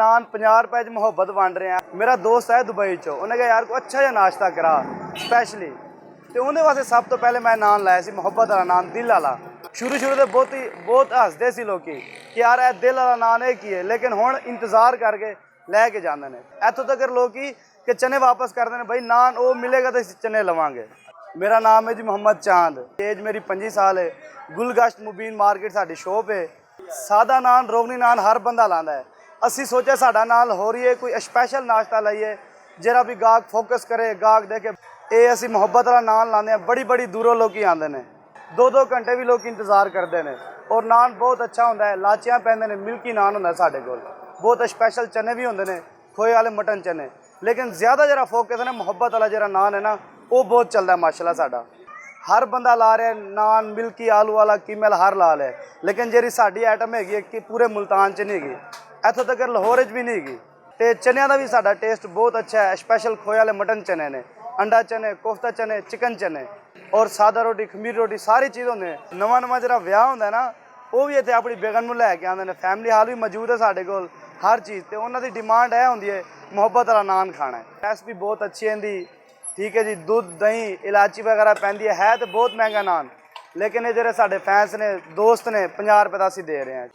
नान 50 रुपए मुहब्बत वंड रहे हैं। मेरा दोस्त है दुबई चो, उन्हें कहा यार को अच्छा जिहा नाश्ता करा स्पैशली, तो उन्हें वास्ते सब तो पहले मैं नान लाया सी मुहब्बत वाला नान, दिल वाला। शुरू तो बहुत हसदे सी लोग कि यार ए दिल वाला नान है की है, लेकिन हुण इंतजार करके लैके जाते हैं। इतों तक लोग कि चने वापस करते हैं, भाई नान वो मिलेगा तो चने लवांगे। मेरा नाम है जी मोहम्मद चांद, एज मेरी 25 साल है। गुलगश्त मुबीन मार्केट साडी शॉप है। सादा नान रोगनी नान हर बंदा लांदा है। असी सोचा साडा नाल हो रही है कोई स्पैशल नाश्ता लाइए जरा भी गाहक फोकस करे, गाहक देखे। ये असी मुहब्बत वाला नान लाने हैं। बड़ी बड़ी दूरों लोग आते हैं, 2-2 घंटे भी लोग इंतजार करते हैं। और नान बहुत अच्छा होता है, लाचियाँ पैंदे ने, मिल्की नान होंदा साडे कोल। बहुत स्पैशल चने भी होंगे ने, खोए वाले मटन चने। लेकिन ज़्यादा जरा फोकस है ना मुहब्बत वाला जरा नान है ना, वो बहुत चलता है माशाल्लाह साडा। हर बंदा ला रहा है नान, मिल्की, आलू वाला, कीमल हर ला रहा है। लेकिन जी साडी आइटम हैगी कि पूरे मुल्तान च नहीं हैगी, इतों तक लाहौर भी नहीं हैगी। तो चनिया का भी साडा टेस्ट बहुत अच्छा है। स्पैशल खोए वाले मटन चने ने, अंडा चने, कोफ्ता चने, चिकन चने और सादा रोटी, खमीर रोटी, सारी चीज़ होंगे। नवा जरा विआह होंदा है ना, वो भी इतने अपनी बेगन में लैके आते हैं। फैमिली हाल भी मौजूद है साढ़े कोल, हर चीज़। तो उन्होंने डिमांड है होंदी है मुहब्बत वाला नान खाना है। रेसिपी बहुत अच्छी है इनकी, ठीक है जी। दूध, दही, इलायची वगैरह पैंदी है तो बहुत महंगा नान, लेकिन ये जो साढ़े फैंस ने, दोस्त ने 50 रुपए का असीं दे रहे हैं।